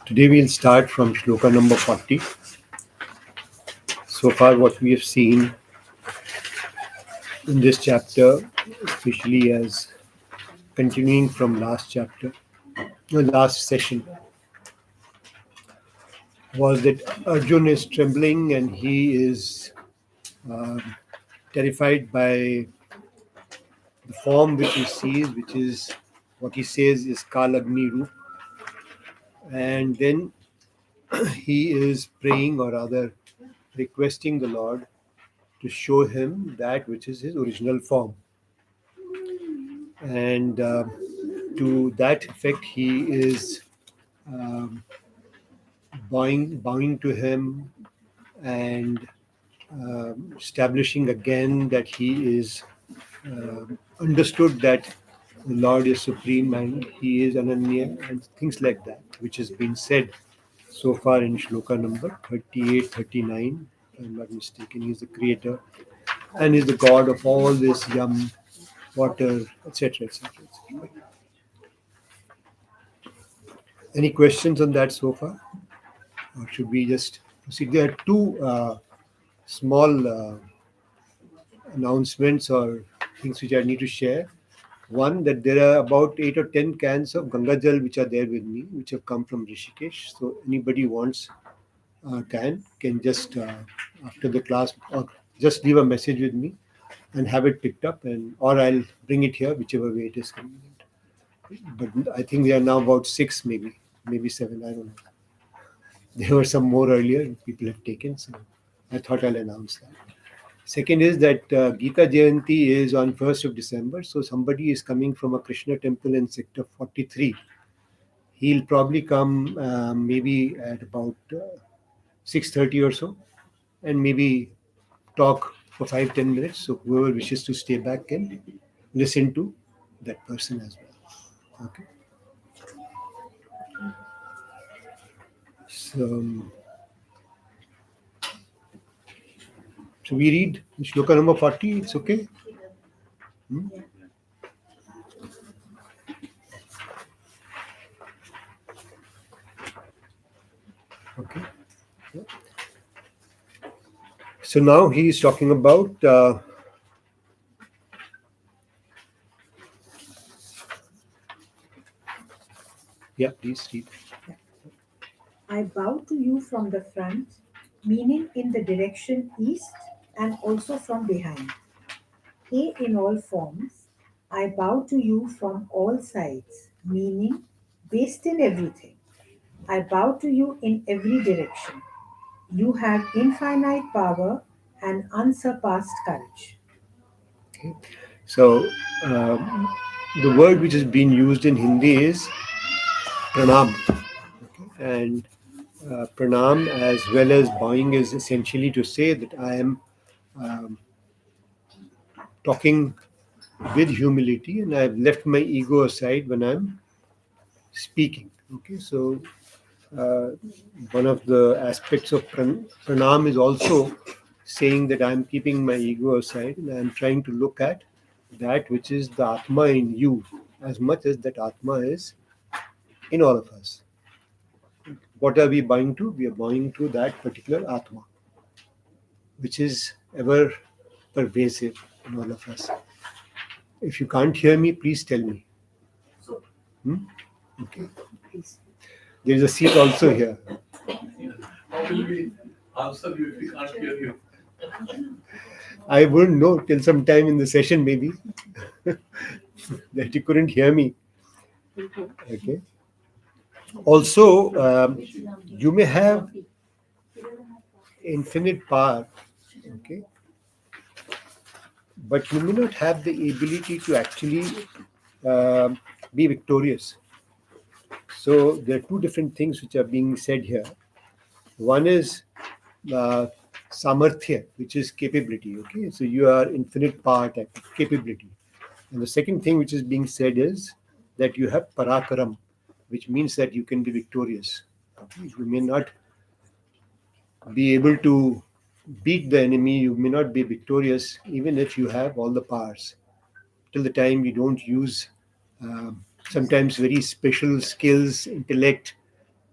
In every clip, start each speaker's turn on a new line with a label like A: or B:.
A: Today we'll start from shloka number 40. So far what we have seen in this chapter, especially as continuing from last session, was that Arjun is trembling and he is terrified by the form which he sees, which is what he says is Kalagni Roop. And then he is praying, or rather requesting the Lord to show him that which is his original form. And to that effect, he is bowing to him and establishing again that he is understood that the Lord is supreme and he is Ananya and things like that, which has been said so far in shloka number 38, 39. If I'm not mistaken, he is the creator and is the god of all this yum, water, etc., etc., etc. Any questions on that so far? Or should we just proceed? There are two small announcements or things which I need to share. One, that there are about 8 or 10 cans of Ganga Jal which are there with me, which have come from Rishikesh. So anybody wants a can just after the class, or just leave a message with me and have it picked up, and or I'll bring it here, whichever way it is convenient. But I think there are now about 6, maybe 7. I don't know. There were some more earlier people have taken, so I thought I'll announce that. Second is that Gita Jayanti is on 1st of December, so somebody is coming from a Krishna temple in sector 43. He'll probably come maybe at about 6:30 or so, and maybe talk for 5-10 minutes. So whoever wishes to stay back can listen to that person as well. Okay. So we read shloka number 40. It's okay. Okay. So now he is talking about. Please read.
B: I bow to you from the front, meaning in the direction east, and also from behind. Hey, in all forms, I bow to you from all sides, meaning based in everything. I bow to you in every direction. You have infinite power and unsurpassed courage.
A: Okay. So the word which is being used in Hindi is pranam. Okay. And pranam as well as bowing is essentially to say that I am talking with humility and I've left my ego aside when I'm speaking. Okay, so one of the aspects of pranam is also saying that I'm keeping my ego aside and I'm trying to look at that which is the Atma in you as much as that Atma is in all of us. What are we bowing to? We are bowing to that particular Atma, which is ever pervasive in all of us. If you can't hear me, please tell me. Okay. There is a seat also here.
C: How will we answer you if we can't hear you?
A: I wouldn't know till some time in the session, maybe, that you couldn't hear me. Okay. Also, you may have infinite power, okay, but you may not have the ability to actually be victorious. So there are two different things which are being said here. One is uh, samarthya, which is capability. Okay, so you are infinite power type of capability. And the second thing which is being said is that you have parakaram, which means that you can be victorious. Okay? You may not be able to beat the enemy, you may not be victorious, even if you have all the powers. Till the time you don't use sometimes very special skills, intellect,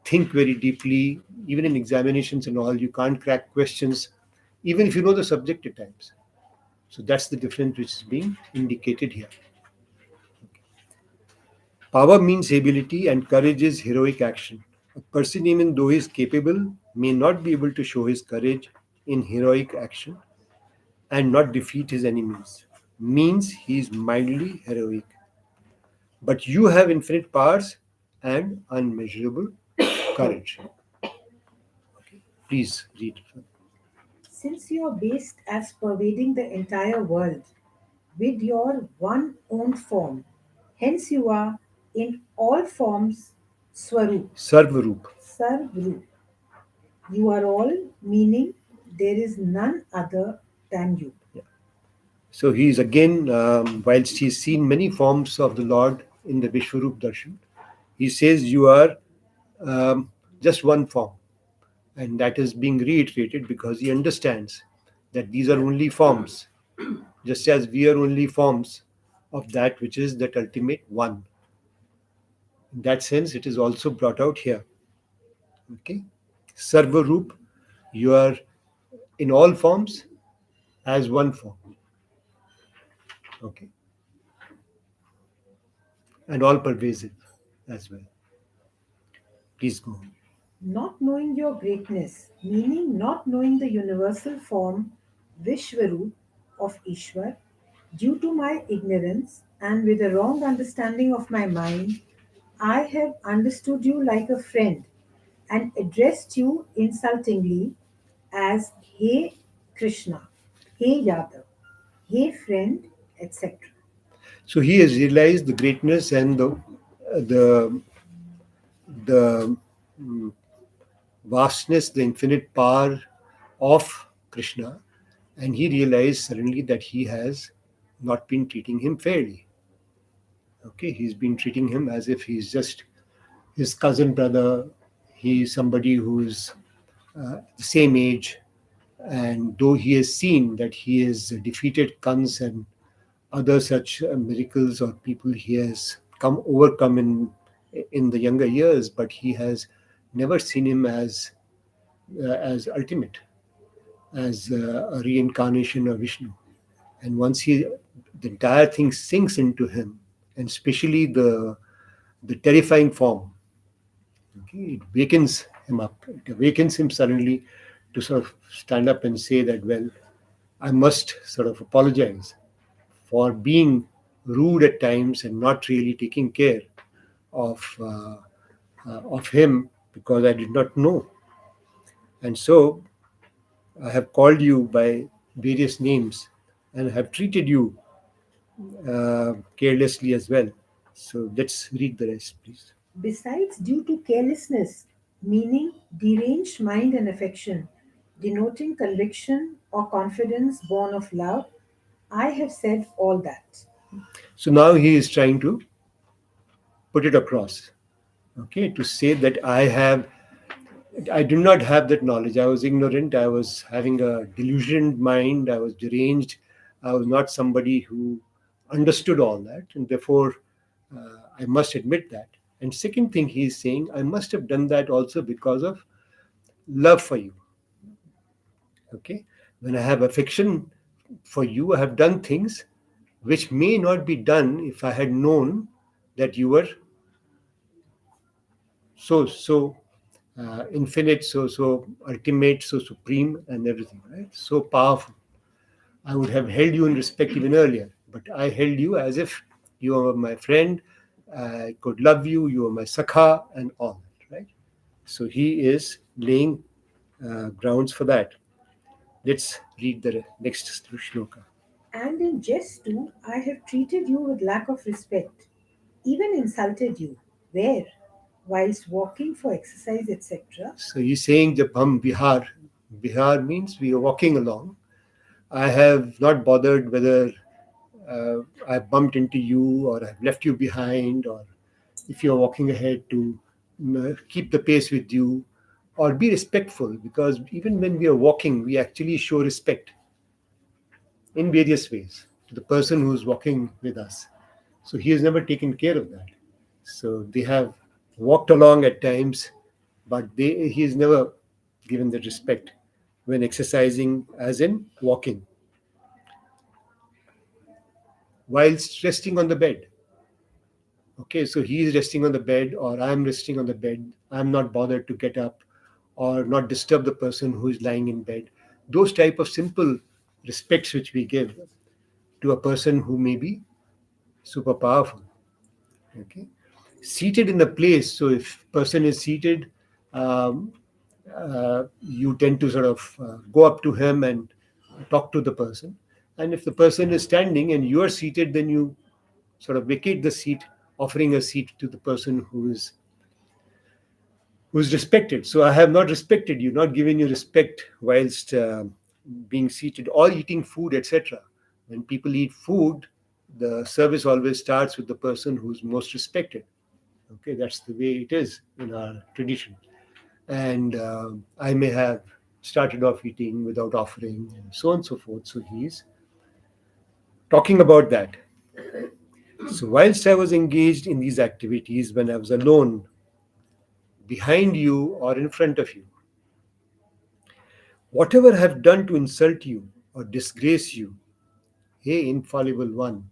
A: think very deeply, even in examinations and all, you can't crack questions, even if you know the subject at times. So that's the difference which is being indicated here. Power means ability, and courage is heroic action. A person, even though he is capable, may not be able to show his courage in heroic action and not defeat his enemies. Means he is mildly heroic. But you have infinite powers and unmeasurable courage. Please read.
B: Since you are based as pervading the entire world with your one own form, hence you are in all forms Swarup,
A: Sarvaroop.
B: Sarvrup. You are all, meaning there is none other than you.
A: So he is again, whilst he's seen many forms of the Lord in the Vishwarup Darshan, he says you are um, just one form. And that is being reiterated because he understands that these are only forms, just as we are only forms of that which is that ultimate one. In that sense, it is also brought out here. Okay? Sarvaroop, you are in all forms as one form. Okay? And all pervasive as well. Please go on.
B: Not knowing your greatness, meaning not knowing the universal form Vishwarup of Ishwar, due to my ignorance and with a wrong understanding of my mind, I have understood you like a friend and addressed you insultingly as Hey Krishna, Hey Yadav, Hey friend, etc.
A: So he has realized the greatness and the the vastness, the infinite power of Krishna, and he realized suddenly that he has not been treating him fairly. Okay, he's been treating him as if he's just his cousin brother. He's somebody who's the same age, and though he has seen that he has defeated Kans and other such miracles or people he has come overcome in the younger years, but he has never seen him as ultimate, as a reincarnation of Vishnu. And once the entire thing sinks into him, and especially the terrifying form, okay, it wakens him up. It awakens him suddenly to sort of stand up and say that, well, I must sort of apologize for being rude at times and not really taking care of him because I did not know. And so I have called you by various names and have treated you carelessly as well. So let's read the rest, please.
B: Besides, due to carelessness, meaning deranged mind and affection, denoting conviction or confidence born of love, I have said all that.
A: So now he is trying to put it across, okay, to say that I do not have that knowledge. I was ignorant. I was having a delusioned mind. I was deranged. I was not somebody who understood all that. And therefore, I must admit that. And second thing he is saying, I must have done that also because of love for you. Okay. When I have affection for you, I have done things which may not be done if I had known that you were so infinite, so ultimate, so supreme, and everything, right? So powerful. I would have held you in respect even earlier, but I held you as if you were my friend. I could love you. You were my sakha, and all that, right? So he is laying grounds for that. Let's read the next shloka.
B: And in jest too, I have treated you with lack of respect, even insulted you. Where? whilst walking for exercise, etc.
A: So he's saying jab hum Bihar means we are walking along. I have not bothered whether I bumped into you or I've left you behind, or if you're walking ahead to keep the pace with you, or be respectful, because even when we are walking, we actually show respect in various ways to the person who's walking with us. So he has never taken care of that. So they have walked along at times, but he has never given that respect when exercising, as in walking, whilst resting on the bed. Okay, so he is resting on the bed, or I'm resting on the bed. I'm not bothered to get up or not disturb the person who is lying in bed. Those type of simple respects which we give to a person who may be super powerful. Okay, seated in a place. So if person is seated, um, you tend to sort of go up to him and talk to the person. And if the person is standing and you are seated, then you sort of vacate the seat, offering a seat to the person who's respected. So I have not respected you, not given you respect whilst being seated or eating food, etc. When people eat food, the service always starts with the person who's most respected. Okay, that's the way it is in our tradition. And I may have started off eating without offering, and so on and so forth. So he's talking about that. So whilst I was engaged in these activities, when I was alone, behind you or in front of you, whatever I have done to insult you or disgrace you, hey infallible one,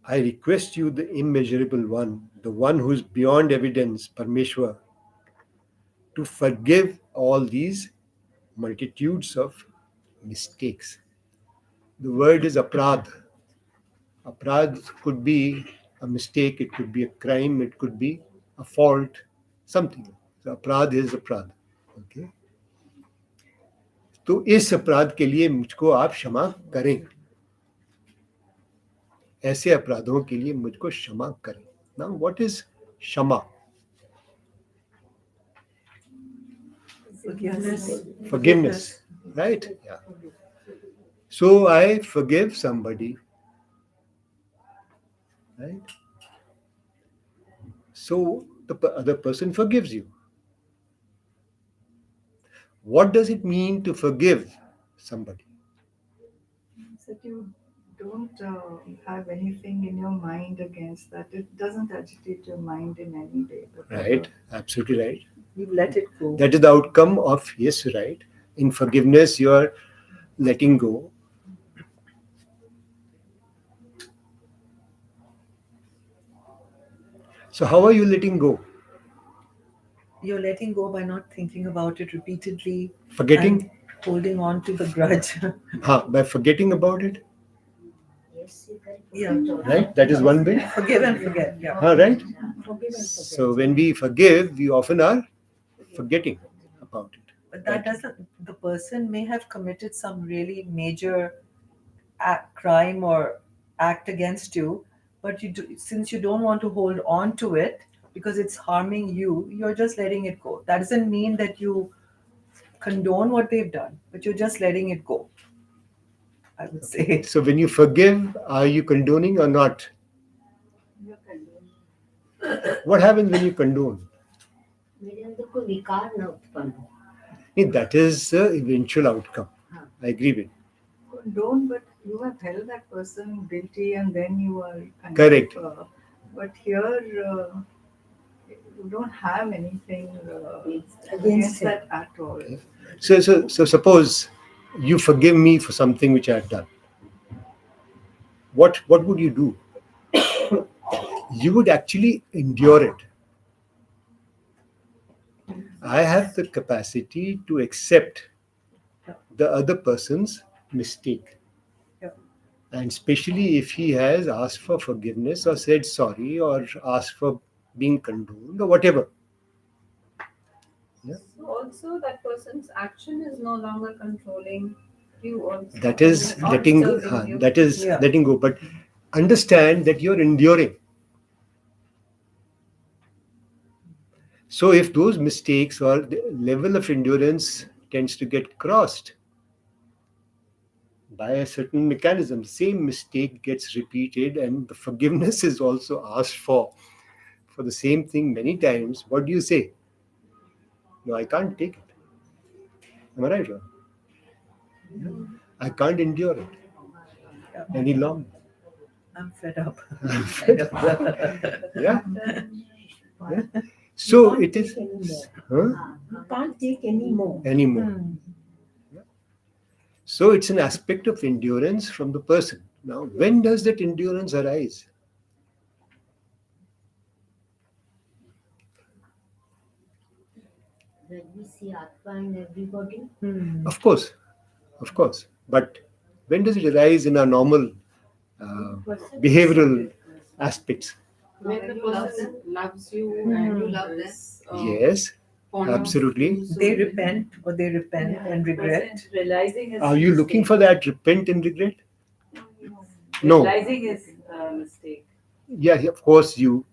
A: I request you, the immeasurable one, the one who is beyond evidence, Parmeshwar, to forgive all these multitudes of mistakes. The word is aprad. Aprad could be a mistake, it could be a crime, it could be a fault, something. So अपराध is अपराध. Okay. तो इस अपराध के लिए मुझको आप क्षमा करें, ऐसे अपराधों के लिए मुझको क्षमा करें. Now what is क्षमा? Forgiveness, right? Yeah. So I forgive somebody, right? So the other person forgives you. What does it mean to forgive somebody?
D: That you don't have anything in your mind against that. It doesn't agitate your mind in any way.
A: Right, absolutely right.
D: You let it go.
A: That is the outcome of, yes, right. In forgiveness, you are letting go. So how are you letting go?
D: You're letting go by not thinking about it repeatedly.
A: Forgetting?
D: And holding on to the grudge.
A: By forgetting about it?
D: Yeah.
A: Right? That is one way.
D: Forgive and forget. Yeah.
A: Right? So when we forgive, we often are forgetting about it.
D: But that doesn't, the person may have committed some really major crime or act against you, but since you don't want to hold on to it because it's harming you, you're just letting it go. That doesn't mean that you condone what they've done, but you're just letting it go, I would say.
A: So when you forgive, are you condoning or not? What happens when you condone? That is the eventual outcome. I agree with.
D: Condone, but you have held that person guilty and then you are
A: correct.
D: But here you don't have anything against that at all.
A: So suppose you forgive me for something which I have done. What would you do? You would actually endure it. I have the capacity to accept the other person's mistake. And especially if he has asked for forgiveness or said sorry or asked for being condoned or whatever.
E: Yeah. So also that person's action is no longer controlling you. Also.
A: That is letting go. That is letting go. But understand that you're enduring. So if those mistakes or the level of endurance tends to get crossed by a certain mechanism, same mistake gets repeated and the forgiveness is also asked for the same thing many times, what do you say? No, I can't take it. Am I right? Ram? I can't endure it
D: Yeah.
A: any longer.
D: I'm fed up.
A: Yeah. Yeah.
B: You
A: So
B: can't
A: it is.
B: take any more.
A: Huh?
B: You can't take any more.
A: Anymore.
D: Hmm.
A: So it's an aspect of endurance from the person. Now, when does that endurance arise?
F: When we see Atma in everybody,
D: Hmm.
A: Of course, of course. But when does it arise in our normal behavioral aspects?
E: When the person loves you and you love them,
A: Yes,
E: fond of
A: absolutely.
E: you, so
D: They repent or they repent and regret.
G: Realizing is
A: Are you looking for that repent and regret? No.
G: Realizing is a mistake.
A: Yeah, of course you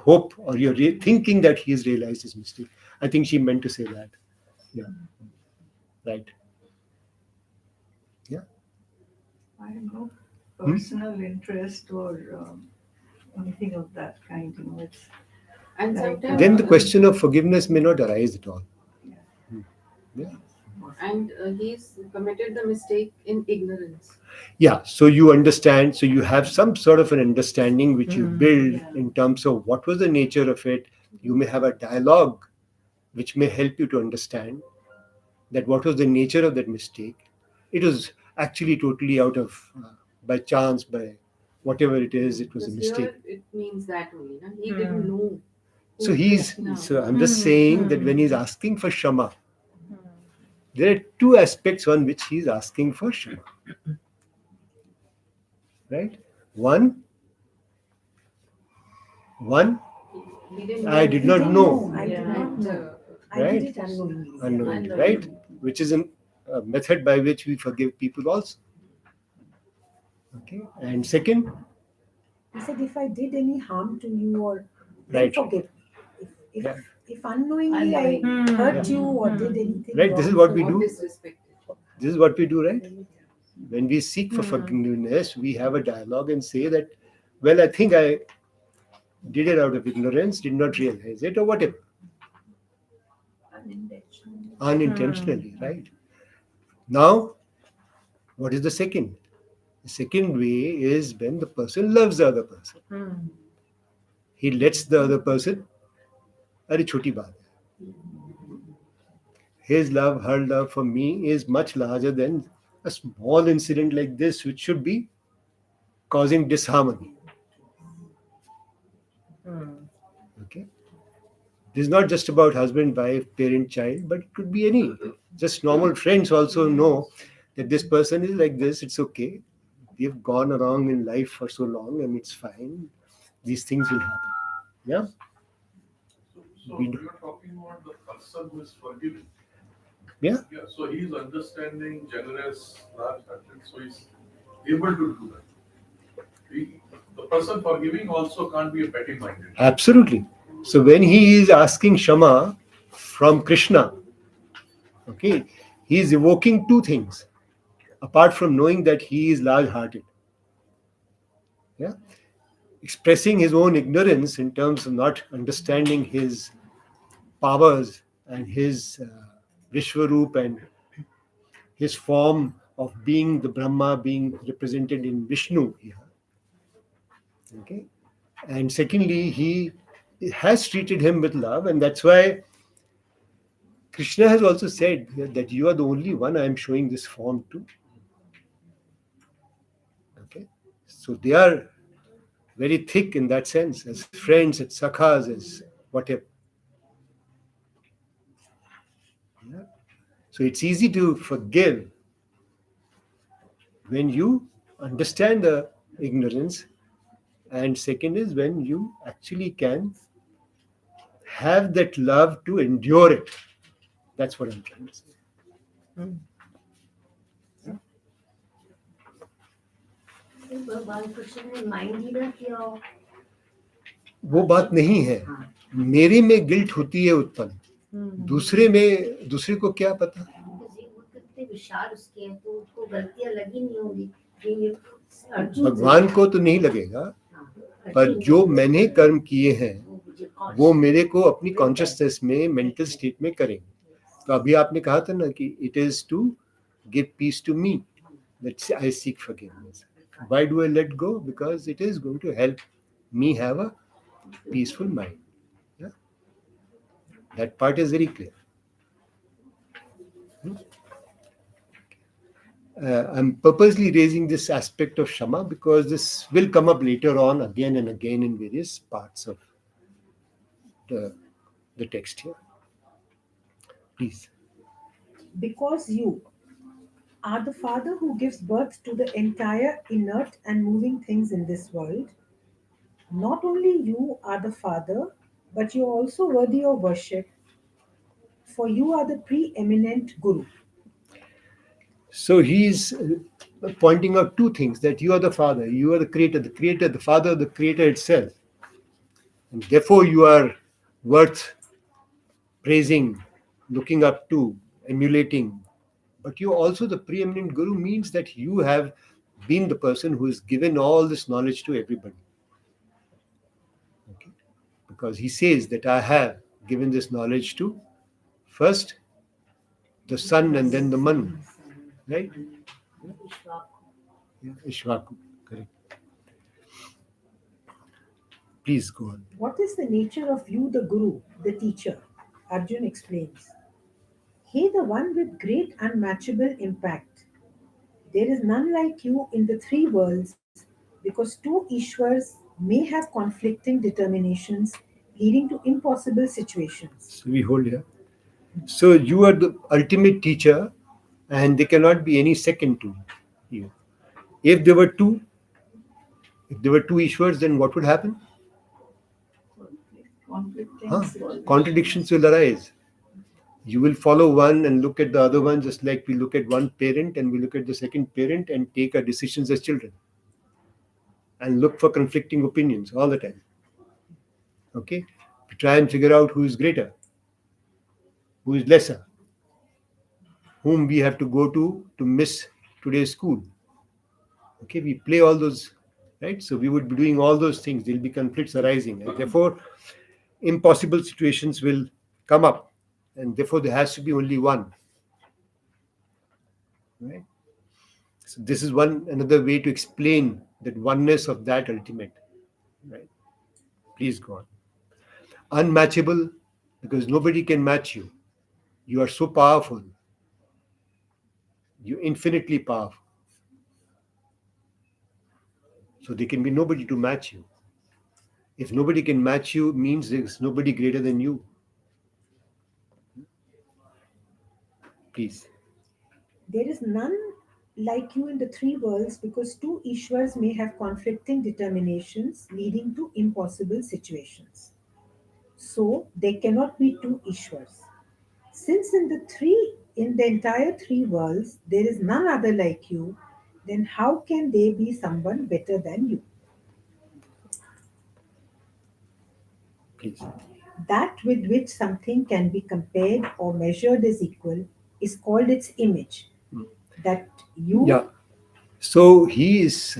A: hope or you're thinking that he has realized his mistake. I think she meant to say that. Yeah. Right. Yeah.
H: I have no personal interest or anything of that kind. It's
E: and
H: Like,
E: sometimes
A: Then the question of forgiveness may not arise at all. Yeah.
E: and he's committed the mistake in ignorance.
A: Yeah, so you understand, so you have some sort of an understanding which you build
H: Yeah.
A: in terms of what was the nature of it. You may have a dialogue which may help you to understand that what was the nature of that mistake. It was actually totally out of by chance, by whatever it is, it was a
E: Because
A: mistake.
E: here it means that only. Na? He didn't know.
A: So
E: who
A: he's
E: Krishna
A: so
E: was.
A: I'm just saying that when he's asking for Shama, there are two aspects on which he's asking for Shama. Right? One,
E: He didn't
A: I
E: know.
A: did
B: He
A: not
B: didn't
A: know.
B: I did not
E: And,
B: know. I
A: Right?
B: did it unknowingly.
A: Unknowingly, right? Which is a method by which we forgive people also. Okay, and second,
B: He said, if I did any harm to you, or then
A: Right.
B: forgive me. If
A: Yeah.
B: if unknowingly I
D: Hmm.
B: hurt you or did anything
A: Right,
B: wrong,
A: this is what we
E: or
A: do.
E: disrespected.
A: This is what we do, right? When we seek for forgiveness, we have a dialogue and say that, well, I think I did it out of ignorance, did not realize it, or whatever, unintentionally, right? Now, what is the second? The second way is when the person loves the other person.
D: Hmm.
A: He lets the other person, अरे छोटी बात है. His love, her love for me is much larger than a small incident like this, which should be causing disharmony.
D: Hmm.
A: Okay, this is not just about husband, wife, parent, child, but it could be any. Just normal friends also know that this person is like this. It's okay. We've gone along in life for so long, and it's fine. These things will happen. Yeah.
C: So
A: We
C: we
A: do.
C: are talking about the person who is forgiving.
A: Yeah.
C: Yeah, so he is understanding, generous, large-hearted, so he's able to do that. The person forgiving also can't be a petty-minded.
A: Absolutely. So when he is asking Shama from Krishna, okay, he is evoking two things apart from knowing that he is large-hearted. Yeah, expressing his own ignorance in terms of not understanding his powers and his Vishwaroop and his form of being the Brahma being represented in Vishnu here. Okay, and secondly, he has treated him with love, and that's why Krishna has also said that you are the only one I am showing this form to. Okay, so they are very thick in that sense, as friends, as sakhas, as whatever. Yeah. So it's easy to forgive when you understand the ignorance, and second is when you actually can have that love to endure it. That's what I'm trying to say.
F: one question in mind ही ना कि
A: वो बात नहीं है.
F: हाँ,
A: मेरे में guilt होती है उत्पन्न,
D: Hmm.
A: दूसरे को क्या पता.
F: Because वो कितने विशाल उसके हैं तो उसको गलतियां लगी नहीं होंगी. ये अर्जुन
A: भगवान को तो नहीं लगेगा, पर जो मैंने कर्म किए हैं वो मेरे को अपनी कॉन्शियसनेस में, मेंटल स्टेट में करेंगे. तो अभी आपने कहा था ना कि it is to give peace to me, that I seek forgiveness. Why do I let go? Because it is going to help me have a peaceful mind. Yeah? That part is very clear. I'm purposely raising this aspect of Shama because this will come up later on again and again in various parts of the text here. Please.
B: Because you are the Father who gives birth to the entire inert and moving things in this world. Not only you are the Father, but you are also worthy of worship, for you are the preeminent Guru.
A: So he's pointing out two things, that you are the Father, you are the Creator, the Father, the Creator itself. And therefore you are worth praising, looking up to, emulating. But you're also the preeminent Guru, means that you have been the person who has given all this knowledge to everybody. Okay? Because he says that I have given this knowledge to first the sun and then the Manu. Right? Yeah, Ishvaku. Correct. Please go on.
B: What is the nature of you, the Guru, the teacher? Arjun explains. He, the one with great unmatchable impact. There is none like you in the three worlds because two Ishwars may have conflicting determinations leading to impossible situations.
A: So we hold here. So you are the ultimate teacher, and there cannot be any second to you. If there were two, if there were two Ishwars, then what would happen?
H: conflicting
A: Huh?
H: situations.
A: Contradictions will arise. You will follow one and look at the other one, just like we look at one parent and we look at the second parent and take our decisions as children and look for conflicting opinions all the time. Okay? To try and figure out who is greater, who is lesser, whom we have to go to miss today's school. Okay, we play all those, right? So we would be doing all those things. There will be conflicts arising, and therefore impossible situations will come up, and therefore there has to be only one. Right? So this is one another way to explain that oneness of that ultimate. Right? Please go on. Unmatchable, because nobody can match you. You are so powerful. You're infinitely powerful. So there can be nobody to match you. If nobody can match you, means there's nobody greater than you. Please.
B: There is none like you in the three worlds because two Ishwars may have conflicting determinations leading to impossible situations. So there cannot be two Ishwars. Since in the entire three worlds there is none other like you, then how can there be someone better than you?
A: Please.
B: That with which something can be compared or measured as equal is called its image. That you
A: Yeah. So he is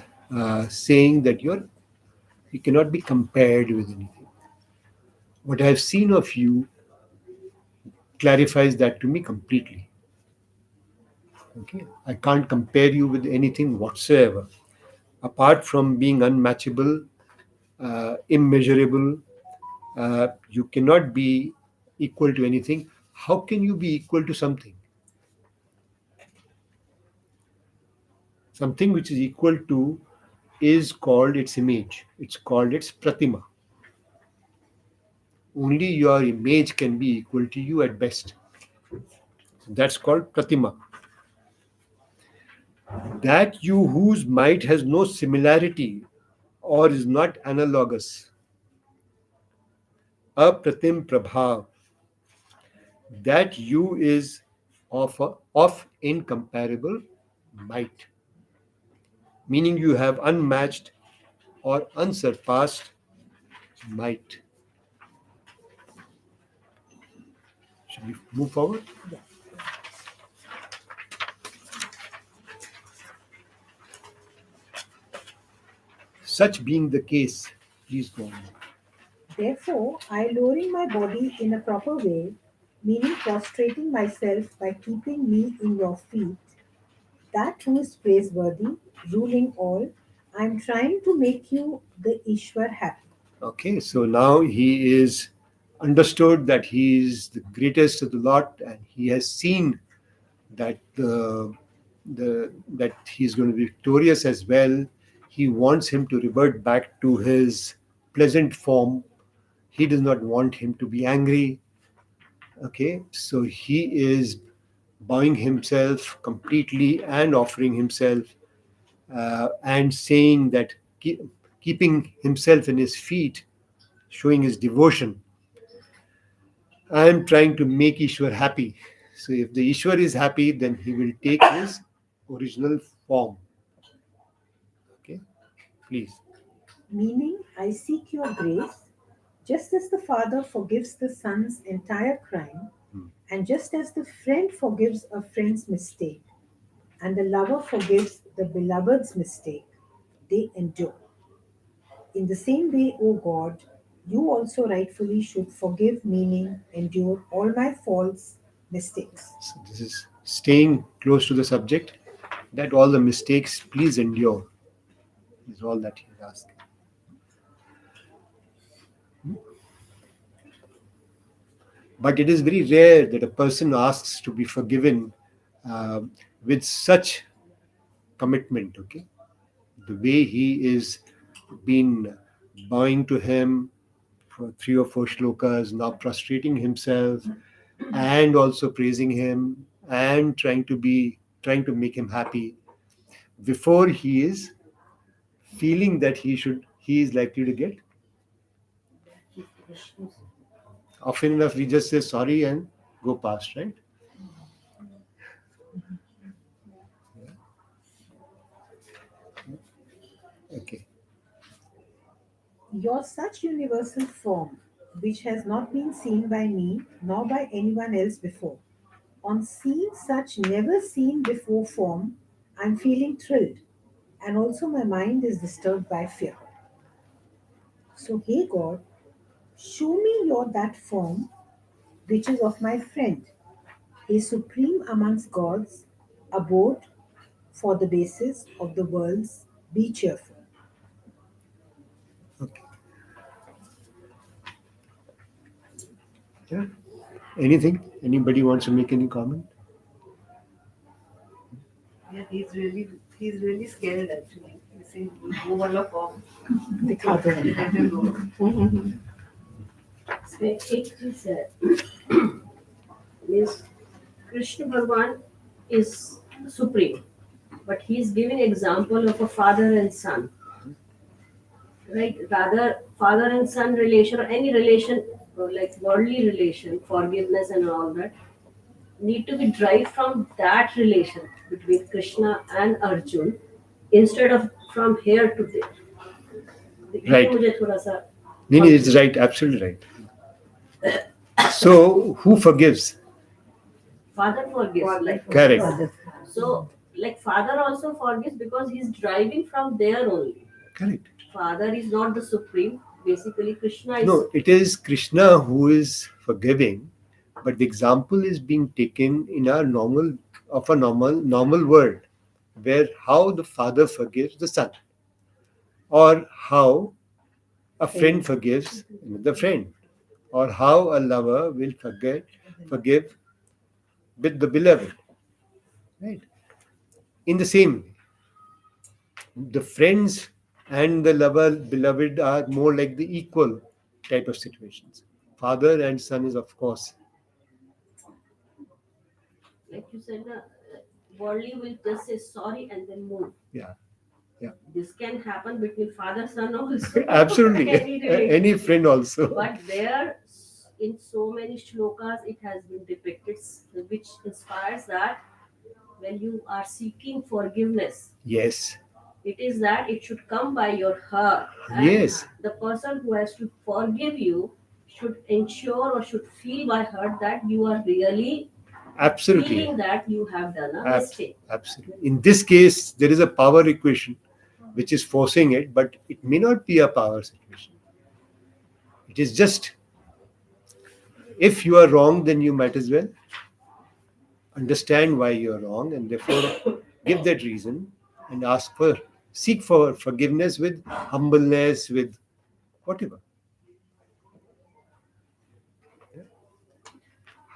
A: saying that you cannot be compared with anything. What I have seen of you clarifies that to me completely. Okay, I can't compare you with anything whatsoever, apart from being unmatchable, immeasurable. You cannot be equal to anything. How can you be equal to something? Something which is equal to is called its image. It's called its pratima. Only your image can be equal to you at best. That's called pratima. That you whose might has no similarity or is not analogous. Apratim prabhav. That you is of incomparable might. Meaning you have unmatched or unsurpassed might. Should we move forward?
B: Yeah.
A: Such being the case, please go on.
B: Therefore, I lowering my body in a proper way, meaning prostrating myself by keeping me in your feet, that who is praiseworthy, ruling all, I am trying to make you the Ishwar happy.
A: Okay, so now he is understood that he is the greatest of the lot, and he has seen that that he's going to be victorious as well. He wants him to revert back to his pleasant form. He does not want him to be angry. Okay, so he is bowing himself completely and offering himself and saying that keeping himself in his feet, showing his devotion. I am trying to make Ishwar happy. So if the Ishwar is happy, then he will take his original form. Okay, please.
B: Meaning, I seek your grace, just as the Father forgives the Son's entire crime, and just as the friend forgives a friend's mistake, and the lover forgives the beloved's mistake, they endure. In the same way, O God, you also rightfully should forgive, meaning endure all my faults, mistakes.
A: So this is staying close to the subject, that all the mistakes please endure, is all that he is asking. But it is very rare that a person asks to be forgiven uh, with such commitment. Okay, the way he is been bowing to him for 3 or 4 shlokas, now prostrating himself and also praising him and trying to make him happy before he is feeling that he is likely to get. Often enough we just say sorry and go past, right? Okay.
B: Your such universal form, which has not been seen by me nor by anyone else before. On seeing such never seen before form, I'm feeling thrilled, and also my mind is disturbed by fear. So, hey God, show me your that form which is of my friend, a supreme amongst gods, abode for the basis of the worlds, be cheerful.
A: Okay. Yeah. Anything? Anybody wants to make any comment?
G: Yeah, he's really scared actually. He's saying, "Go wala form."
B: दिखा दो
G: Let him go.
F: So it is means Krishna Bhagwan is supreme, but he is giving example of a father and son, right? Rather, father and son relation or any relation, like worldly relation, forgiveness and all that, need to be derived from that relation between Krishna and Arjun instead of from here to there.
A: Right.
F: मुझे थोड़ा सा
A: No, it's right, absolutely right. So who forgives?
F: father forgives,
G: Father
F: like
A: Correct.
F: so, like father also forgives because he's driving from there only.
A: Correct.
F: Father is not the supreme. Basically, Krishna is.
A: No, it is Krishna who is forgiving, but the example is being taken in our normal world, where how the father forgives the son, or how a friend forgives another friend, or how a lover will forgive with the beloved. Right. In the same way, the friends and the lover beloved are more like the equal type of situations. Father and son is of course.
F: Like you said, worldly will just say sorry and then move.
A: Yeah. Yeah.
F: This can happen between father son also.
A: Absolutely.
F: Any relationship.
A: Any friend also.
F: But there, in so many shlokas, it has been depicted, which inspires that when you are seeking forgiveness,
A: Yes.
F: it is that it should come by your heart. And
A: Yes.
F: the person who has to forgive you should ensure or should feel by heart that you are really
A: Absolutely.
F: feeling that you have done a
A: Ab-
F: mistake.
A: Absolutely. In this case, there is a power equation which is forcing it, but it may not be a power situation. It is just, if you are wrong, then you might as well understand why you are wrong and therefore give that reason and seek for forgiveness with humbleness, with whatever.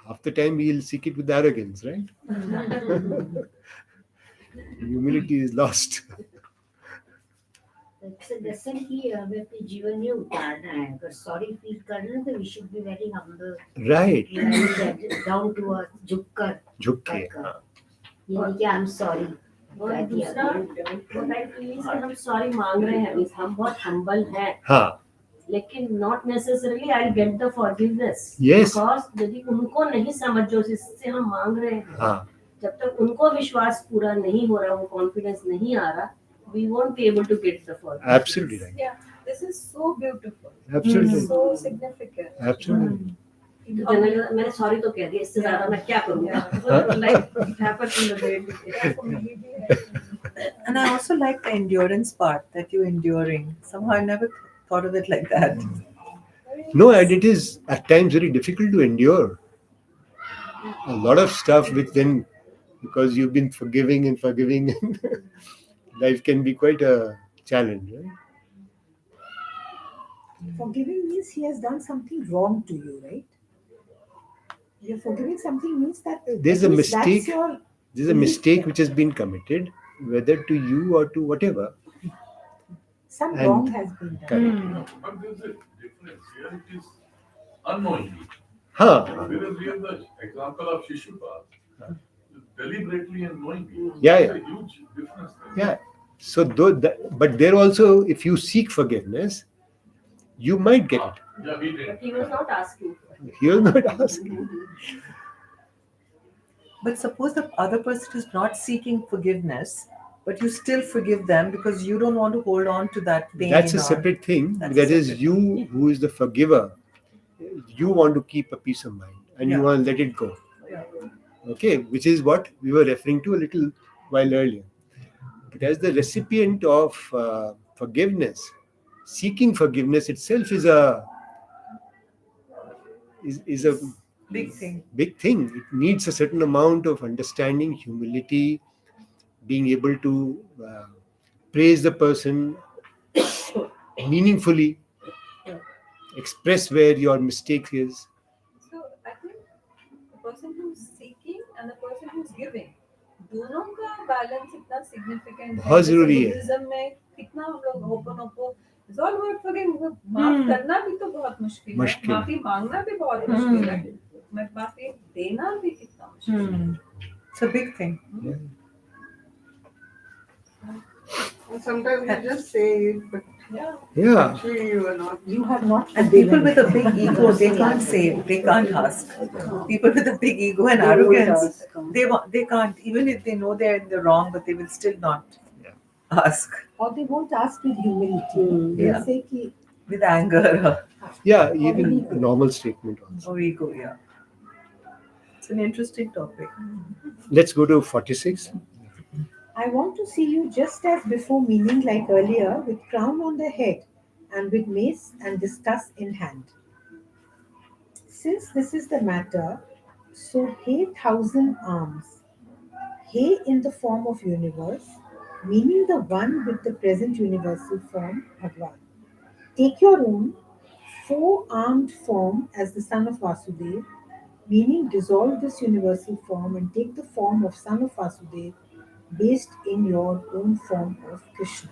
A: Half the time we'll seek it with arrogance, right? Humility is lost.
I: जैसे कि हमें अपने जीवन में उतारना है अगर sorry feel करना है तो we should be very humble
A: Right.
I: Down to earth झुककर
A: झुक के,
I: बैठकर
A: हाँ.
I: ये नहीं कि आई एम सॉरी
F: और दूसरा what I feel is कि हम सॉरी मांग रहे हैं means हम बहुत हम्बल हैं
A: हाँ.
F: लेकिन not necessarily I get the forgiveness
A: Yes.
F: Because यदि उनको नहीं समझ जो जिससे हम मांग रहे हैं
A: हाँ.
F: जब तक उनको विश्वास पूरा नहीं हो रहा वो कॉन्फिडेंस नहीं आ रहा we won't be able to get the forgiveness.
A: Absolutely right.
E: Yeah, this is so beautiful,
A: Absolutely.
E: so significant.
A: Absolutely.
F: मैंने सॉरी तो कह दिया इससे ज्यादा मैं क्या करूँगा
E: Yeah.
F: Like it happens in the daily
E: Therefore, maybe
D: And I also like the endurance part that you're enduring. Somehow I never thought of it like that.
A: No, and it is at times very difficult to endure a lot of stuff which then, because you've been forgiving and forgiving, life can be quite a challenge, right?
B: Forgiving means he has done something wrong to you, right? You're forgiving something means that
A: There's
B: at
A: a
B: least that's
A: mistake.
B: your
A: There's a mistake which has been committed, whether to you or to whatever.
B: some
A: And-
B: wrong has been done.
A: Correct.
C: But there's a difference. Here it is unknowingly.
A: Huh.
C: Whereas we have the example of Shishupal, deliberately and knowingly.
A: Yeah,
C: There's a huge difference there.
A: Yeah. So, but there also, if you seek forgiveness, you might get it.
C: Yeah, we did.
F: But he was not asking for it.
A: He will not ask.
D: But suppose the other person is not seeking forgiveness, but you still forgive them because you don't want to hold on to that pain.
A: That's a
D: or-
A: separate thing.
D: That's
A: That
D: a
A: is
D: separate
A: you who is the forgiver. You want to keep a peace of mind and you
D: Yeah.
A: want to let it go.
D: Yeah.
A: Okay, which is what we were referring to a little while earlier. But as the recipient of forgiveness, seeking forgiveness itself is a
D: Big thing.
A: big thing. It needs a certain amount of understanding, humility, being able to praise the person meaningfully, express where your mistake is.
E: So I think the person who's seeking and the person who's giving, दोनों का balance इतना significant है.
A: बहुत जरूरी है.
E: Buddhism में कितना हम लोग open Oppo resolve word forgive माफ करना भी तो बहुत मुश्किल है.
A: मुश्किल.
E: माफी मांगना भी बहुत मुश्किल है. मैं माफी देना भी कितना मुश्किल है.
D: It's a big thing.
H: And sometimes you just say it, but
E: Yeah.
A: Yeah.
H: actually you are not.
B: You have not
D: And
B: forgiven.
D: people with a big ego, they can't say, they can't ask. People with a big ego and arrogance, they can't, even if they know they're in the wrong, but they will still not ask
B: Or they won't ask with humility. They'll
D: Yeah.
B: say कि
D: with anger
A: Yeah, even a normal statement also.
D: or ego. Yeah, it's an interesting topic.
A: Let's go to 46.
B: I want to see you just as before, meaning like earlier, with crown on the head and with mace and distaff in hand. Since this is the matter, so hey 1,000 arms, hey in the form of universe, meaning the one with the present universal form, Bhagwad. Take your own four-armed form as the son of Vasudev, meaning dissolve this universal form and take the form of son of Vasudev, based in your own form of Krishna.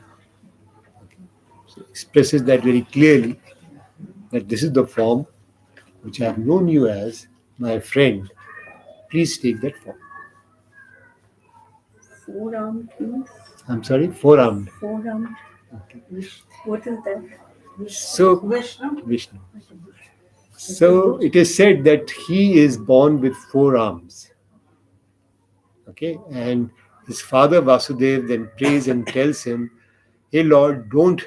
A: So expresses that very clearly, that this is the form which I have known you as, my friend. Please take that form.
F: Four-armed means
A: I'm sorry, four-armed.
F: four-armed. What is that?
A: So,
H: Vishnu.
A: Vishnu. So it is said that he is born with four arms. Okay, and his father Vasudev then prays and tells him, "Hey Lord, don't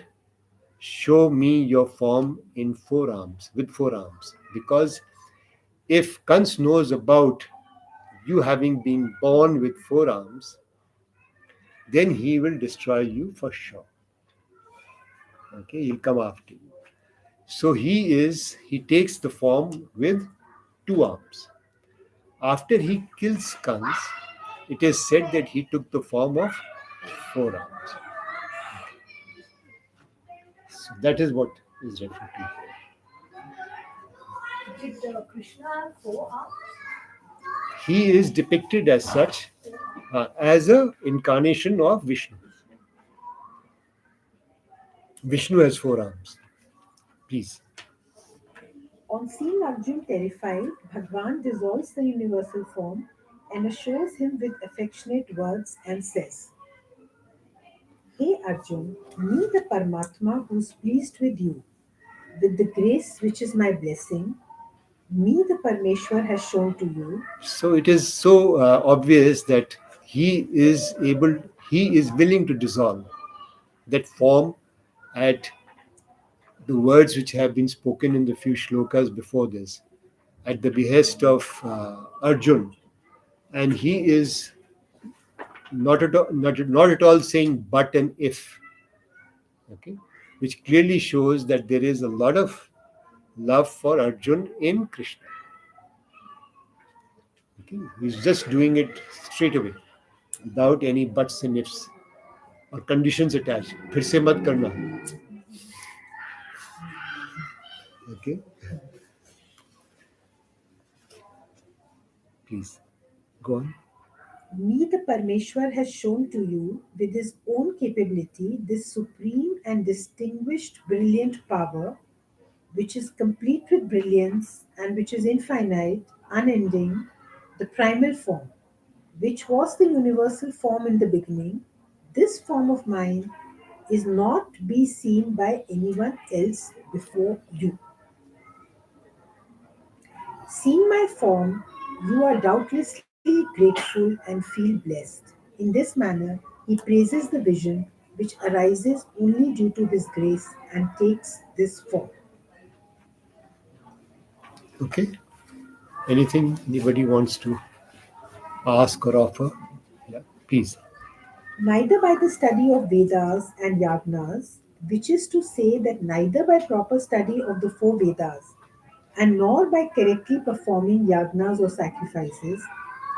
A: show me your form in four arms, with four arms. Because if Kans knows about you having been born with four arms, then he will destroy you for sure. Okay, he'll come after you. So he takes the form with two arms. After he kills Kans, it is said that he took the form of four arms. So that is what is referred to here.
B: Did Krishna have four arms?
A: He is depicted as such, as a incarnation of Vishnu. Vishnu has four arms. Please.
B: On seeing Arjun terrified, Bhagwan dissolves the universal form and assures him with affectionate words and says, Hey Arjun, me the Paramatma who's pleased with you, with the grace which is my blessing, me the Parmeshwar has shown to you.
A: So it is so obvious that he is willing to dissolve that form at the words which have been spoken in the few shlokas before this, at the behest of Arjun. And he is not at all saying but and if. Okay, which clearly shows that there is a lot of love for Arjun in Krishna. Okay, he's just doing it straight away without any buts and ifs or conditions attached. फिर से मत करना. Okay, please go on.
B: Me the Parmeshwar has shown to you with his own capability this supreme and distinguished brilliant power which is complete with brilliance and which is infinite, unending, the primal form, which was the universal form in the beginning. This form of mine is not be seen by anyone else before you. Seeing my form, you are doubtlessly grateful and feel blessed. In this manner, he praises the vision which arises only due to his grace and takes this form.
A: Okay, anything anybody wants to ask or offer? Yeah, please.
B: Neither by the study of Vedas and Yagnas, which is to say that neither by proper study of the four Vedas and nor by correctly performing yagnas or sacrifices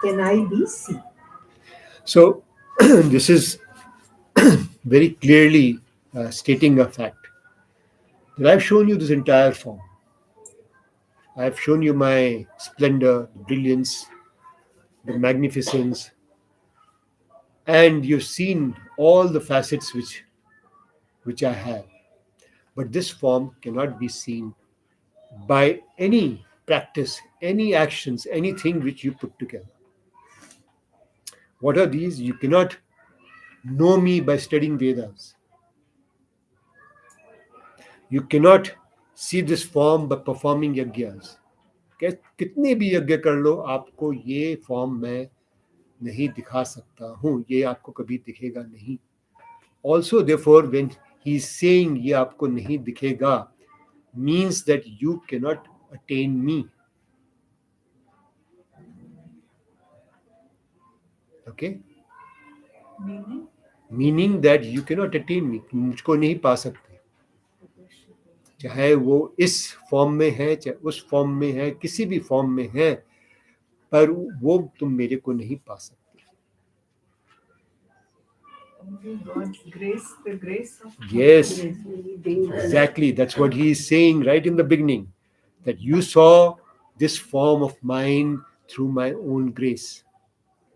B: can I be seen.
A: So this is very clearly stating a fact that I've shown you this entire form. I've shown you my splendor, the brilliance, the magnificence, and you've seen all the facets which I have. But this form cannot be seen by any practice, any actions, anything which you put together. What are these? You cannot know me by studying Vedas. You cannot see this form by performing yajnas. कितने भी यज्ञ कर लो, आपको ये form मैं नहीं दिखा सकता हूँ, ये आपको कभी दिखेगा नहीं. Also, therefore, when he is saying ये आपको नहीं दिखेगा, means that you cannot attain me. Okay? Meaning that you cannot attain me. मुझको नहीं पा सकते. चाहे वो इस फॉर्म में है, चाहे उस फॉर्म में है, किसी भी फॉर्म में है, पर वो तुम मेरे को नहीं पा सकते.
H: Only God's grace, the grace of
A: Yes,
F: Being
A: exactly. That's what he is saying right in the beginning, that you saw this form of mine through my own grace,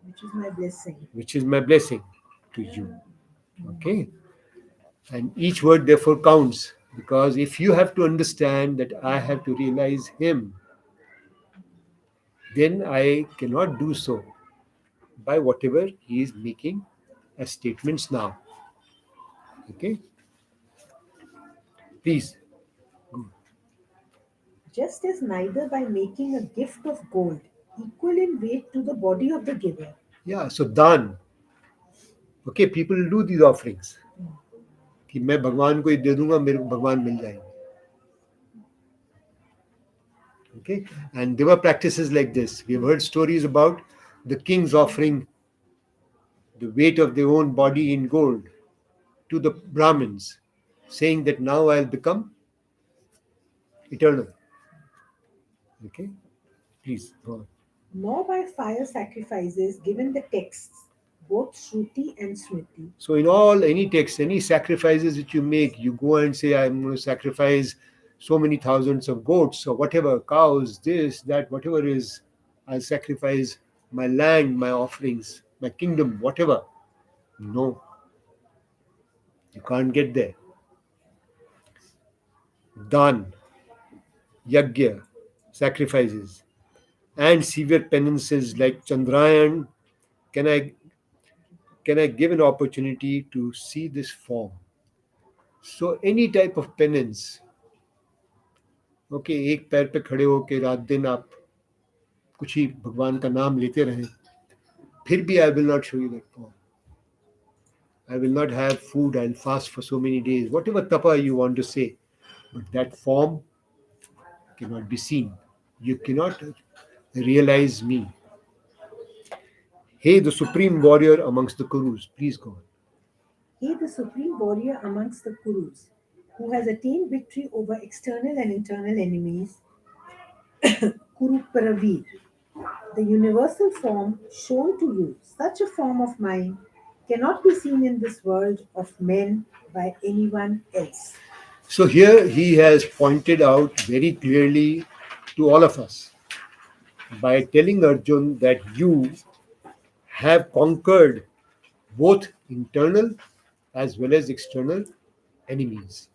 B: Which is my blessing.
A: which is my blessing to you. Okay? And each word therefore counts, because if you have to understand that I have to realize him, then I cannot do so by whatever he is making as statements now. Okay? Please.
B: Just as neither by making a gift of gold equal in weight to the body of the giver,
A: Yeah, so dan. Okay, people do these offerings. कि मैं भगवान को ही दे दूंगा, मेरे को भगवान मिल जाएंगे. Okay, and there were practices like this. We have heard stories about the kings offering the weight of their own body in gold to the Brahmins, saying that now I'll become eternal. Okay, please go on.
B: Nor by fire sacrifices given the texts, both Shruti and Smriti.
A: So, in any text, any sacrifices that you make, you go and say, I'm going to sacrifice so many thousands of goats or whatever, cows, this, that, whatever is, I'll sacrifice my land, my offerings, my kingdom, whatever. No, you can't get there. Dan, yagya, sacrifices, and severe penances like Chandrayan. Can I give an opportunity to see this form? So any type of penance. Okay, एक पैर पे खड़े होके रात दिन आप कुछ ही भगवान का नाम लेते रहें, फिर भी I will not show you that form. I will not have food. I'll fast for so many days. Whatever tapa you want to say, but that form cannot be seen. You cannot realize me. Hey, the supreme warrior amongst the Kurus, please go on.
B: He, the supreme warrior amongst the Kurus, who has attained victory over external and internal enemies, Kuruparavir, the universal form shown to you, such a form of mine cannot be seen in this world of men by anyone else.
A: So here he has pointed out very clearly to all of us by telling Arjun that you have conquered both internal as well as external enemies.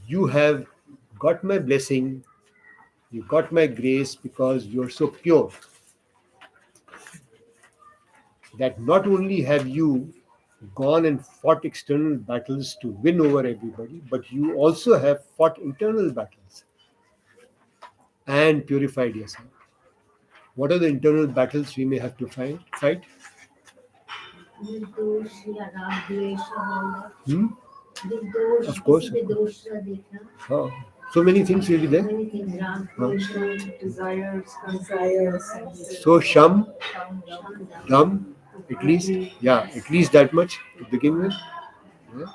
A: You have got my blessing, you got my grace because you're so pure that not only have you gone and fought external battles to win over everybody, but you also have fought internal battles and purified yourself. What are the internal battles we may have to fight? Hmm? Of course. Oh, so many things will be there.
H: Desires,
A: So Sham, Dam, at least, at least that much to begin with. Yeah.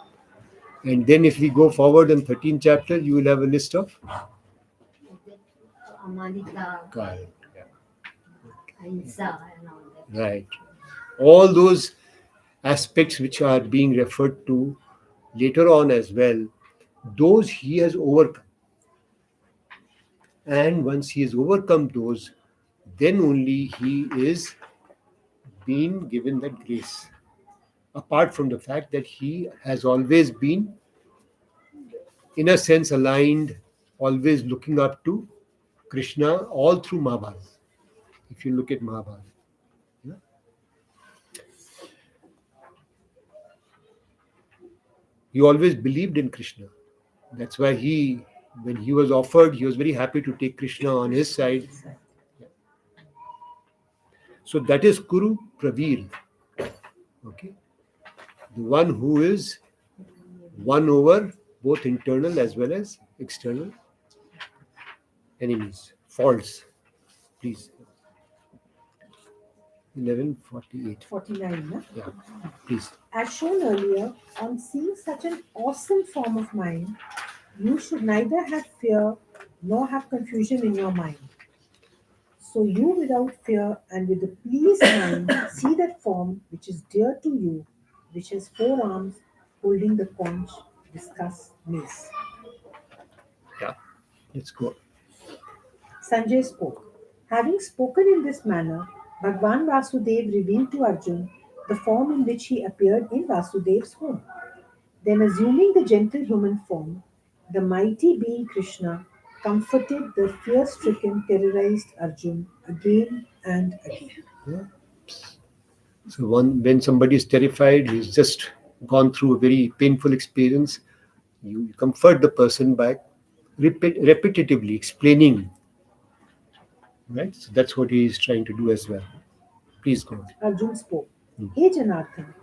A: And then if we go forward in 13th chapter, you will have a list of Correct. Right. All those aspects which are being referred to later on as well, those he has overcome. And once he has overcome those, then only he is being given that grace. Apart from the fact that he has always been, in a sense, aligned, always looking up to Krishna all through Mahabharata. If you look at Mahabharata. Yeah? He always believed in Krishna. That's why when he was offered, he was very happy to take Krishna on his side. Yeah. So that is Kuru Pravir. Okay. The one who is won over both internal as well as external enemies, faults. Please. 1148.
B: 49. No?
A: Yeah, please.
B: As shown earlier, on seeing such an awesome form of mine, you should neither have fear nor have confusion in your mind. So you, without fear and with a pleased mind, see that form which is dear to you, which has 4 arms holding the conch, discuss, mace.
A: Yeah, let's go.
B: Sanjay spoke. Having spoken in this manner, Bhagwan Vasudev revealed to Arjun the form in which he appeared in Vasudev's home. Then, assuming the gentle human form, the mighty being Krishna comforted the fear-stricken, terrorized Arjun again and again.
A: Yeah. So when somebody is terrified, he's just gone through a very painful experience, you comfort the person by repetitively explaining. Right? So that's what he is trying to do as well. Please go on.
B: Arjun spoke. Hey Janardhan,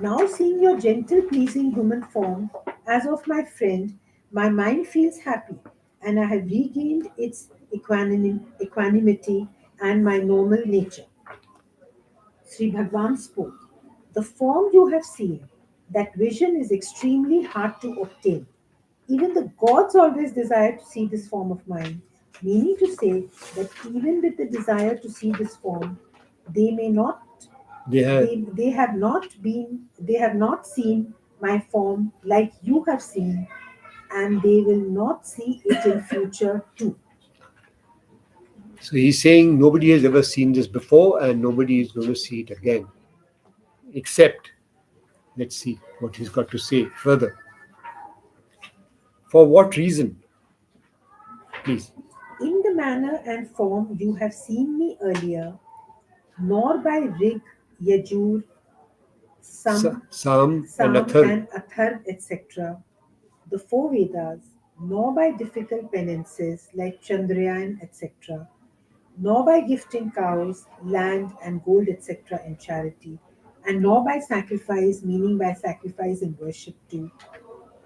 B: Now, seeing your gentle, pleasing human form as of my friend, my mind feels happy, and I have regained its equanimity and my normal nature. Sri Bhagwan spoke. The form you have seen, that vision is extremely hard to obtain. Even the gods always desire to see this form of mine, meaning to say that even with the desire to see this form, they may not
A: They have
B: they have not seen my form like you have seen, and they will not see it in future too.
A: So he's saying nobody has ever seen this before and nobody is going to see it again. Except, let's see what he's got to say further. For what reason? Please.
B: In the manner and form you have seen me earlier, nor by Rig, Yajur,
A: Sam and
B: Sam,
A: Athar.
B: and Athar, etc., the four Vedas, nor by difficult penances like Chandrayaan, etc., nor by gifting cows, land, and gold, etc., in charity, and nor by sacrifice, meaning by sacrifice in worship too,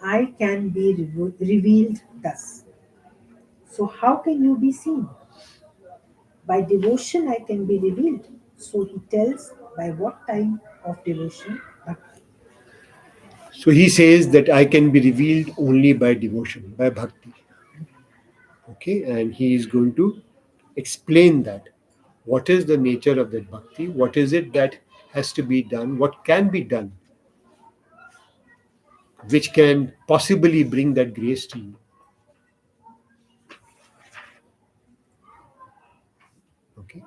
B: I can be revealed thus. So, how can you be seen? By devotion, I can be revealed. So, he tells by what time of devotion? Bhakti.
A: So he says that I can be revealed only by devotion, by bhakti. Okay, and he is going to explain that. What is the nature of that bhakti? What is it that has to be done? What can be done? Which can possibly bring that grace to you? Okay.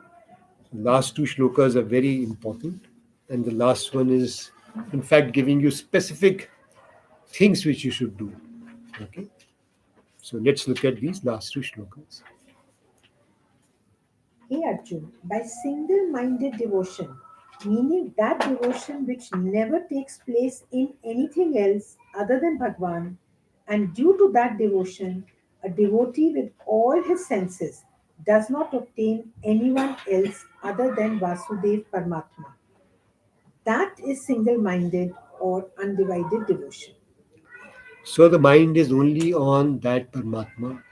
A: Last two shlokas are very important, and the last one is, in fact, giving you specific things which you should do. Okay. So let's look at these last two shlokas.
B: Hey Arjun, by single minded devotion, meaning that devotion which never takes place in anything else other than Bhagwan, and due to that devotion, a devotee with all his senses does not obtain anyone else other than Vasudev Paramatma. That is single minded or undivided devotion.
A: So the mind is only on that Paramatma.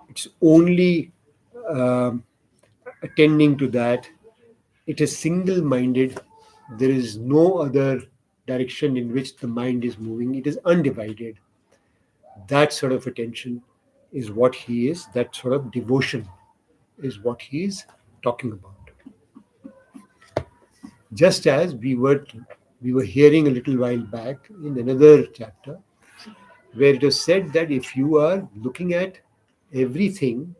A: It's only um, attending to that. It is single minded. There is no other direction in which the mind is moving. It is undivided. That sort of attention is what he is. That sort of devotion is what he is talking about. Just as we were hearing a little while back in another chapter where it was said that if you are looking at everything,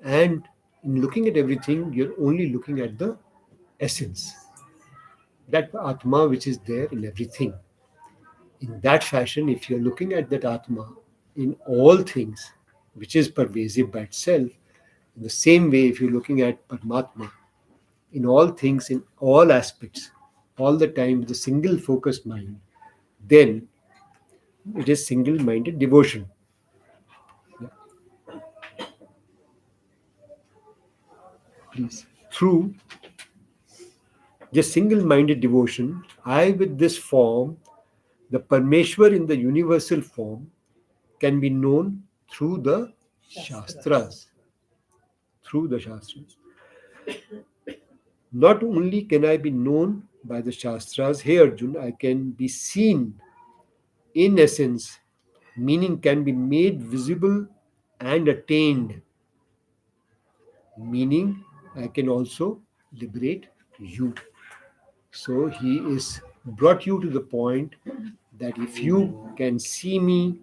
A: and in looking at everything you're only looking at the essence, that atma which is there in everything. In that fashion, if you're looking at that atma in all things, which is pervasive by itself, in the same way, if you're looking at Paramatma in all things, in all aspects, all the time with a single focused mind, then it is single minded devotion. Yeah, please. Through this single minded devotion, I with this form, the Parmeshwar in the universal form, can be known through the Shastras. Through the Shastras. Not only can I be known by the Shastras, hey Arjun, I can be seen in essence, meaning can be made visible and attained, meaning I can also liberate you. So he is brought you to the point that if you can see me,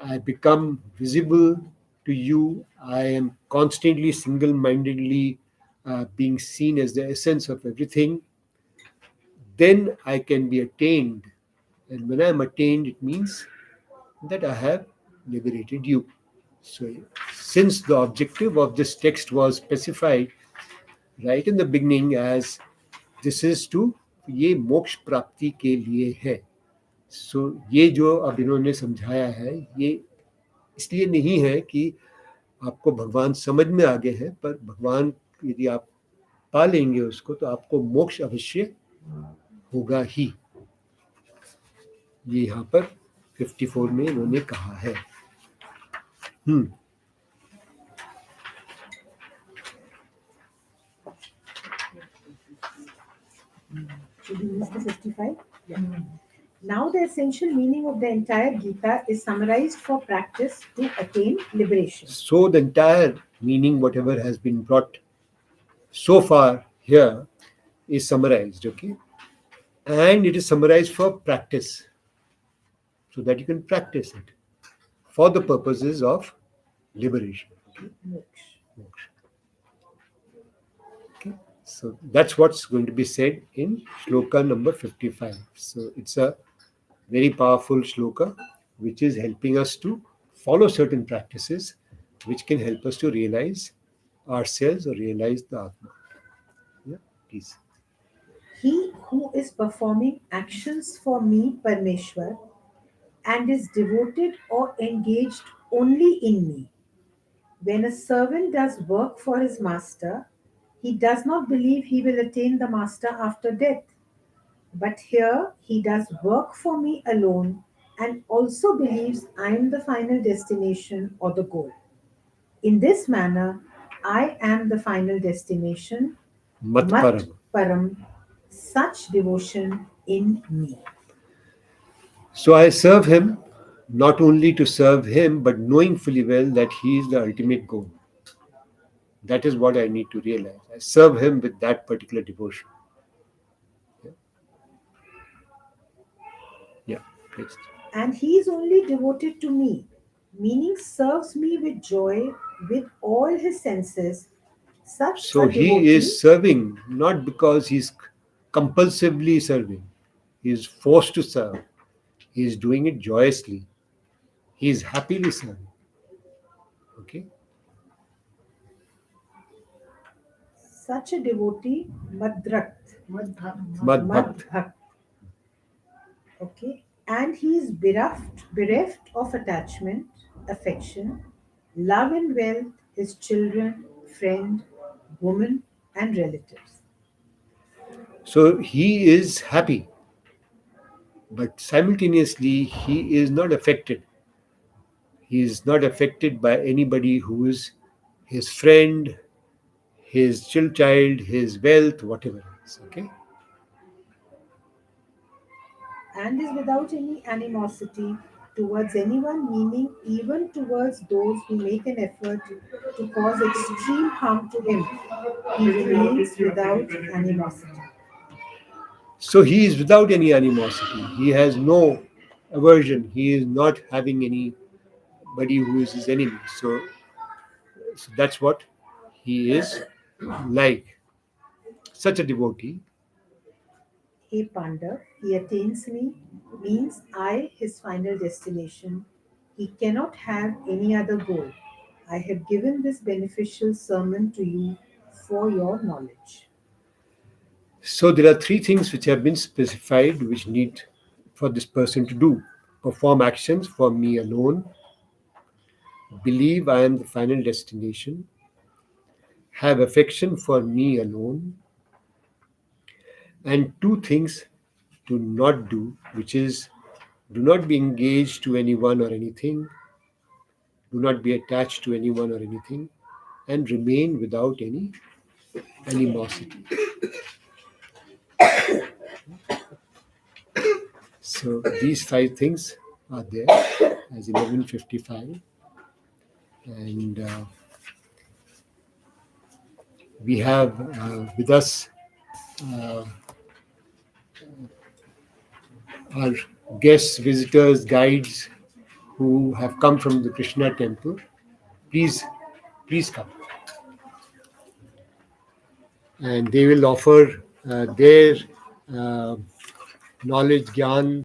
A: I become visible to you. I am constantly single mindedly being seen as the essence of everything. Then I can be attained. And when I'm attained, it means that I have liberated you. So, since the objective of this text was specified right in the beginning as this is to ये मोक्ष प्राप्ति के लिए है, सो ये जो अब इन्होंने समझाया है ये इसलिए नहीं है कि आपको भगवान समझ में आ गए हैं, पर भगवान यदि आप पा लेंगे उसको तो आपको मोक्ष अवश्य होगा ही. ये यहाँ पर 54 में इन्होंने कहा है.
B: Should we use the 55? Yeah. Now, the essential meaning of the entire Gita is summarized for practice to attain liberation.
A: So the entire meaning, whatever has been brought so far here, is summarized, okay? And it is summarized for practice, so that you can practice it for the purposes of liberation.
B: Moksha.
A: Okay? So that's what's going to be said in shloka number 55. So it's a very powerful shloka which is helping us to follow certain practices which can help us to realize ourselves or realize the Atma. Yeah, please.
B: He who is performing actions for me, Parmeshwar, and is devoted or engaged only in me. When a servant does work for his master, he does not believe he will attain the master after death. But here he does work for me alone and also believes I am the final destination or the goal. In this manner, I am the final destination,
A: Mat
B: Mat
A: Param.
B: Param, such devotion in me.
A: So I serve him not only to serve him, but knowing fully well that he is the ultimate goal. That is what I need to realize. I serve him with that particular devotion. Yeah, please.
B: And he is only devoted to me, meaning serves me with joy with all his senses. Such
A: So
B: a
A: he
B: devotee
A: is serving not because he's compulsively serving, he is forced to serve. He is doing it joyously. He is happily serving. Okay?
B: such a devotee, Madrakt,
I: Madhakt.
A: Madbhakt.
B: Madbhakt. Okay, and he is bereft of attachment, affection, love and wealth, his children, friend, woman, and relatives.
A: So he is happy, but simultaneously he is not affected. He is not affected by anybody who is his friend, his child, his wealth, whatever it is. Okay?
B: And is without any animosity towards anyone, meaning even towards those who make an effort to cause extreme harm to him. He remains without animosity.
A: So he is without any animosity. He has no aversion. He is not having anybody who is his enemy. So that's what he is like. Such a devotee.
B: He Pandav, he attains me, means I, his final destination. He cannot have any other goal. I have given this beneficial sermon to you for your knowledge.
A: So there are three things which have been specified which need for this person to do: perform actions for me alone, believe I am the final destination, have affection for me alone, and two things to not do, which is do not be engaged to anyone or anything, do not be attached to anyone or anything, and remain without any animosity. So these five things are there as 1155, and we have with us uh, our guests, visitors, guides who have come from the Krishna temple. Please, please come, and they will offer their knowledge, gyan,